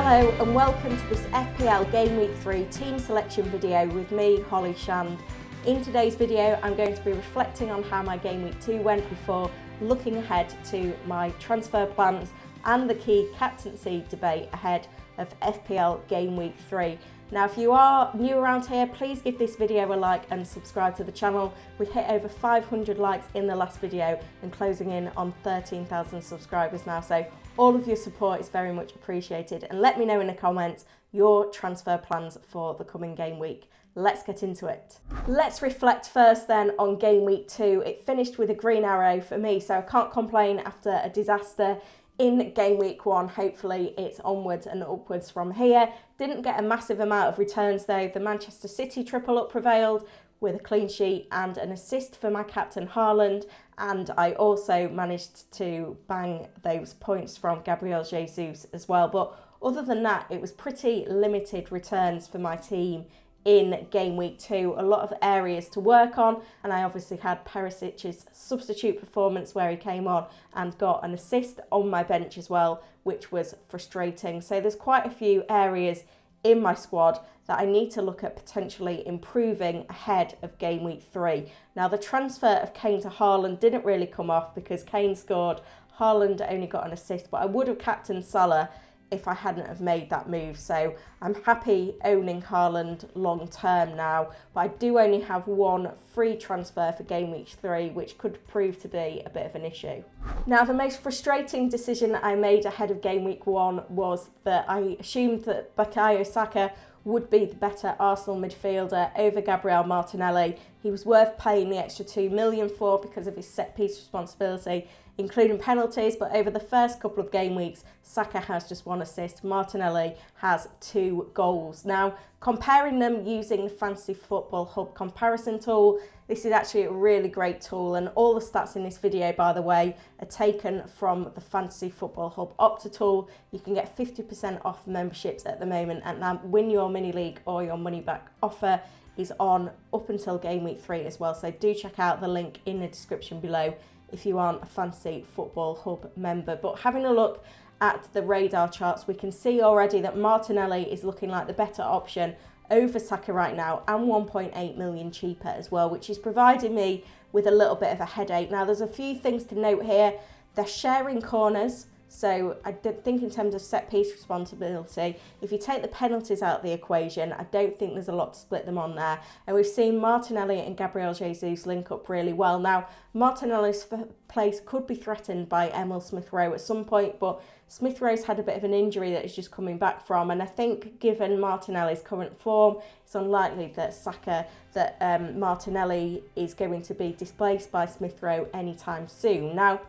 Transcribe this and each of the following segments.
Hello and welcome to this FPL Gameweek 3 team selection video with me, Holly Shand. In today's video I'm going to be reflecting on how my Gameweek 2 went before looking ahead to my transfer plans and the key captaincy debate ahead of FPL Gameweek 3. Now if you are new around here, please give this video a like and subscribe to the channel. We hit over 500 likes in the last video and closing in on 13,000 subscribers now, so all of your support is very much appreciated, and let me know in the comments your transfer plans for the coming game week. Let's get into it. Let's reflect first then on game week 2. It finished with a green arrow for me, so I can't complain after a disaster in game week 1. Hopefully it's onwards and upwards from here. Didn't get a massive amount of returns though. The Manchester City triple up prevailed with a clean sheet and an assist for my captain Haaland, and I also managed to bang those points from Gabriel Jesus as well. But other than that, it was pretty limited returns for my team in game week 2. A lot of areas to work on, and I obviously had Perisic's substitute performance where he came on and got an assist on my bench as well, which was frustrating. So there's quite a few areas in my squad that I need to look at potentially improving ahead of game week 3. Now the transfer of Kane to Haaland didn't really come off because Kane scored, Haaland only got an assist, but I would have captained Salah if I hadn't have made that move. So I'm happy owning Haaland long term now, but I do only have one free transfer for game week 3, which could prove to be a bit of an issue. Now the most frustrating decision I made ahead of game week 1 was that I assumed that Bukayo Saka would be the better Arsenal midfielder over Gabriel Martinelli. He was worth paying the extra 2 million for because of his set piece responsibility, including penalties, but over the first couple of game weeks, Saka has just 1 assist, Martinelli has 2 goals. Now, comparing them using the Fantasy Football Hub comparison tool, this is actually a really great tool, and all the stats in this video, by the way, are taken from the Fantasy Football Hub Opta tool. You can get 50% off memberships at the moment, and that Win Your Mini League or your money back offer is on up until game week 3 as well, so do check out the link in the description below if you aren't a Fantasy Football Hub member. But having a look at the radar charts, we can see already that Martinelli is looking like the better option over Saka right now, and 1.8 million cheaper as well, which is providing me with a little bit of a headache. Now there's a few things to note here. They're sharing corners, so I think in terms of set piece responsibility, if you take the penalties out of the equation, I don't think there's a lot to split them on there. And we've seen Martinelli and Gabriel Jesus link up really well. Now, Martinelli's place could be threatened by Emil Smith-Rowe at some point, but Smith-Rowe's had a bit of an injury that he's just coming back from. And I think given Martinelli's current form, it's unlikely that Martinelli is going to be displaced by Smith-Rowe anytime soon. Now,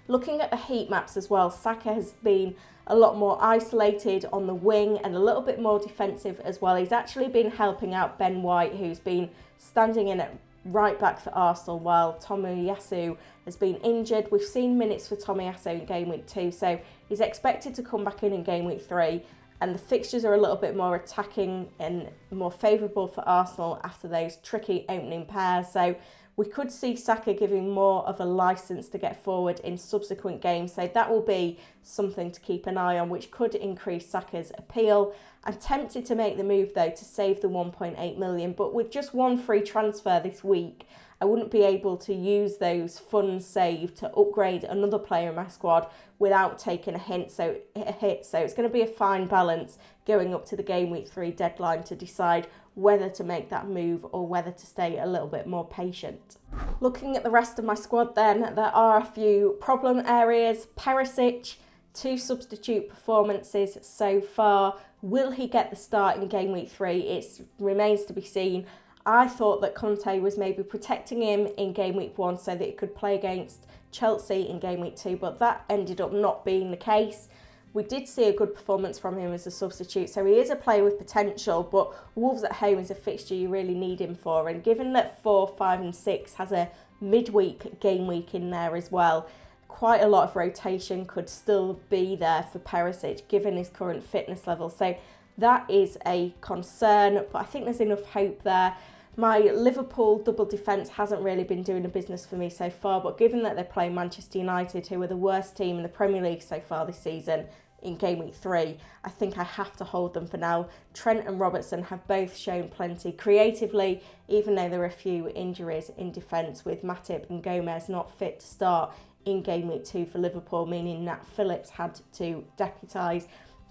looking at the heat maps as well, Saka has been a lot more isolated on the wing and a little bit more defensive as well. He's actually been helping out Ben White, who's been standing in at right back for Arsenal while Tomiyasu has been injured. We've seen minutes for Tomiyasu in game week 2, so he's expected to come back in game week 3. And the fixtures are a little bit more attacking and more favourable for Arsenal after those tricky opening pairs. So we could see Saka giving more of a licence to get forward in subsequent games. So that will be something to keep an eye on, which could increase Saka's appeal. I'm tempted to make the move though to save the 1.8 million, but with just one free transfer this week, I wouldn't be able to use those funds saved to upgrade another player in my squad without taking a hit. So it's going to be a fine balance going up to the game week 3 deadline to decide whether to make that move or whether to stay a little bit more patient. Looking at the rest of my squad then, there are a few problem areas. Perisic, 2 substitute performances so far. Will he get the start in game week 3? It remains to be seen. I thought that Conte was maybe protecting him in game week 1 so that he could play against Chelsea in game week 2, but that ended up not being the case. We did see a good performance from him as a substitute, so he is a player with potential, but Wolves at home is a fixture you really need him for. And given that 4, 5 and 6 has a midweek game week in there as well, quite a lot of rotation could still be there for Perisic given his current fitness level. So that is a concern, but I think there's enough hope there. My Liverpool double defence hasn't really been doing the business for me so far, but given that they're playing Manchester United, who are the worst team in the Premier League so far this season, in game week 3, I think I have to hold them for now. Trent and Robertson have both shown plenty creatively, even though there are a few injuries in defence, with Matip and Gomez not fit to start in game week 2 for Liverpool, meaning Nat Phillips had to deputise.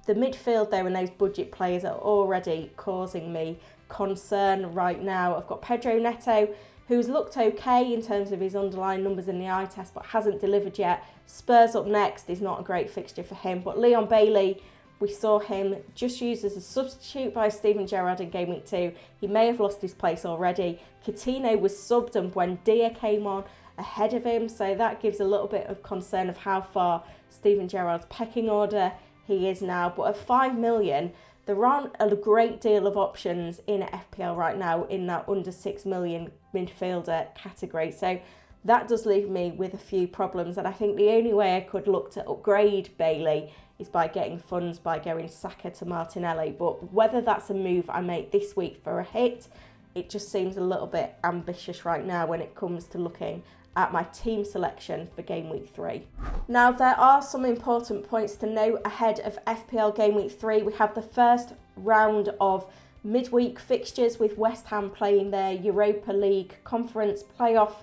The midfield though and those budget players are already causing me concern right now. I've got Pedro Neto, who's looked okay in terms of his underlying numbers in the eye test, but hasn't delivered yet. Spurs up next is not a great fixture for him. But Leon Bailey, we saw him just used as a substitute by Steven Gerrard in game week 2. He may have lost his place already. Coutinho was subbed and Buendia came on ahead of him, so that gives a little bit of concern of how far Steven Gerrard's pecking order he is now. But at 5 million, there aren't a great deal of options in FPL right now in that under 6 million midfielder category. So that does leave me with a few problems. And I think the only way I could look to upgrade Bailey is by getting funds by going Saka to Martinelli. But whether that's a move I make this week for a hit, it just seems a little bit ambitious right now when it comes to looking at my team selection for game week 3. Now, there are some important points to note ahead of FPL game week 3. We have the first round of midweek fixtures with West Ham playing their Europa League conference playoff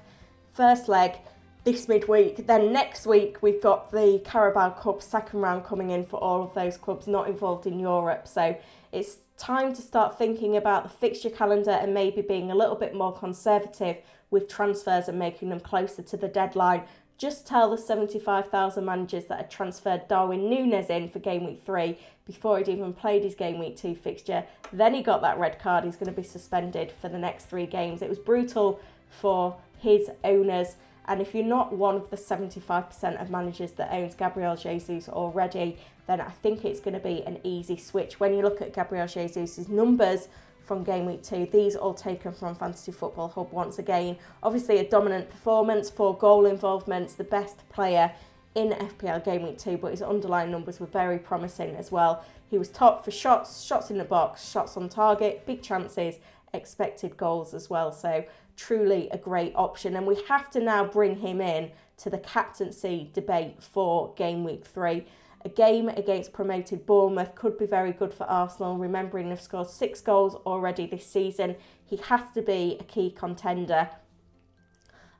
first leg this midweek. Then next week we've got the Carabao Cup second round coming in for all of those clubs not involved in Europe. So it's time to start thinking about the fixture calendar and maybe being a little bit more conservative with transfers and making them closer to the deadline. Just tell the 75,000 managers that had transferred Darwin Núñez in for game week 3 before he'd even played his game week 2 fixture. Then he got that red card. He's going to be suspended for the next 3 games. It was brutal for his owners. And if you're not one of the 75% of managers that owns Gabriel Jesus already, then I think it's going to be an easy switch. When you look at Gabriel Jesus' numbers from game week 2, these all taken from Fantasy Football Hub once again. Obviously a dominant performance, 4 goal involvements, the best player in FPL game week 2, but his underlying numbers were very promising as well. He was top for shots, shots in the box, shots on target, big chances, expected goals as well. So truly a great option, and we have to now bring him in to the captaincy debate for game week 3. A game against promoted Bournemouth could be very good for Arsenal, remembering they've scored 6 goals already this season. He has to be a key contender.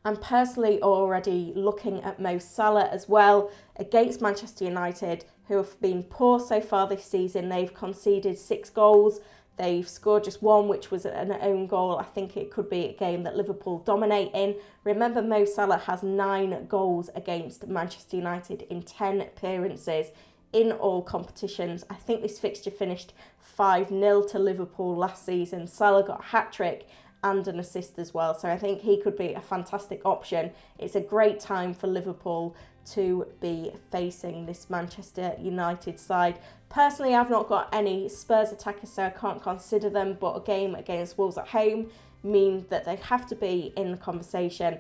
I'm personally already looking at Mo Salah as well against Manchester United, who have been poor so far this season. They've conceded 6 goals. They've scored just 1, which was an own goal. I think it could be a game that Liverpool dominate in. Remember, Mo Salah has 9 goals against Manchester United in 10 appearances in all competitions. I think this fixture finished 5-0 to Liverpool last season. Salah got a hat-trick and an assist as well. So I think he could be a fantastic option. It's a great time for Liverpool to be facing this Manchester United side. Personally, I've not got any Spurs attackers, so I can't consider them, but a game against Wolves at home means that they have to be in the conversation.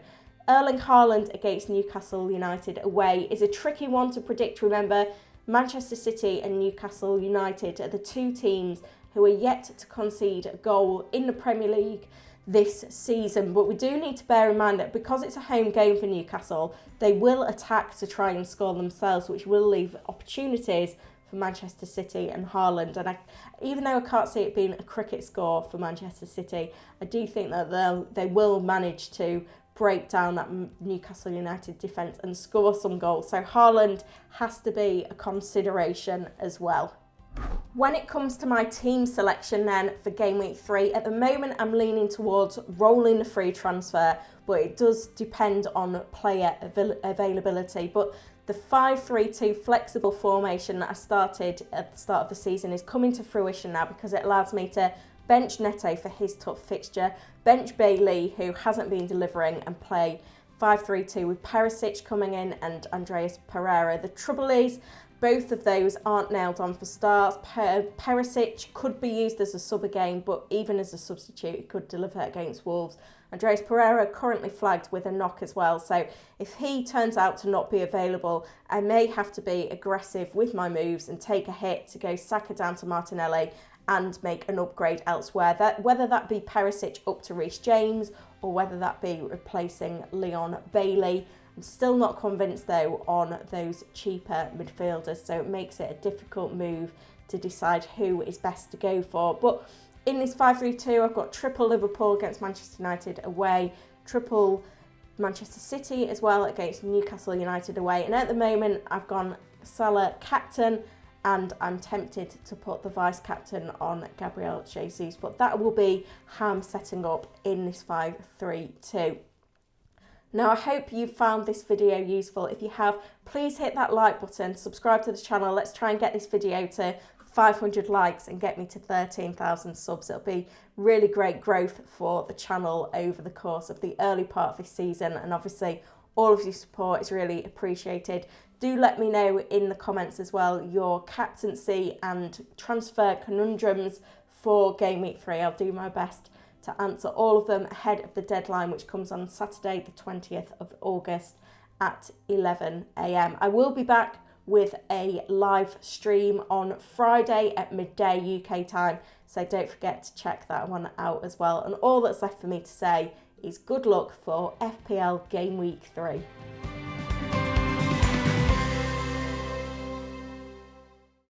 Erling Haaland against Newcastle United away is a tricky one to predict. Remember, Manchester City and Newcastle United are the 2 teams who are yet to concede a goal in the Premier League this season, but we do need to bear in mind that because it's a home game for Newcastle, they will attack to try and score themselves, which will leave opportunities for Manchester City and Haaland. And even though I can't see it being a cricket score for Manchester City, I do think that they will manage to break down that Newcastle United defence and score some goals. So Haaland has to be a consideration as well. When it comes to my team selection then for game week 3, at the moment I'm leaning towards rolling the free transfer, but it does depend on player availability. But the 5-3-2 flexible formation that I started at the start of the season is coming to fruition now, because it allows me to bench Neto for his tough fixture, bench Bailey, who hasn't been delivering, and play 5-3-2 with Perisic coming in and Andreas Pereira. The trouble is, both of those aren't nailed on for starts. Perisic could be used as a sub again, but even as a substitute, he could deliver against Wolves. Andreas Pereira currently flagged with a knock as well, so if he turns out to not be available, I may have to be aggressive with my moves and take a hit to go Saka down to Martinelli and make an upgrade elsewhere. Whether that be Perisic up to Reece James or whether that be replacing Leon Bailey, I'm still not convinced though on those cheaper midfielders, so it makes it a difficult move to decide who is best to go for. But in this 5-3-2, I've got triple Liverpool against Manchester United away, triple Manchester City as well against Newcastle United away. And at the moment, I've gone Salah captain, and I'm tempted to put the vice captain on Gabriel Jesus. But that will be how I'm setting up in this 5-3-2. Now, I hope you found this video useful. If you have, please hit that like button, subscribe to the channel. Let's try and get this video to 500 likes and get me to 13,000 subs. It'll be really great growth for the channel over the course of the early part of this season, and obviously all of your support is really appreciated. Do let me know in the comments as well your captaincy and transfer conundrums for Game Week 3. I'll do my best to answer all of them ahead of the deadline, which comes on Saturday the 20th of August at 11 AM. I will be back with a live stream on Friday at midday UK time, so don't forget to check that one out as well. And all that's left for me to say is good luck for FPL Game Week 3.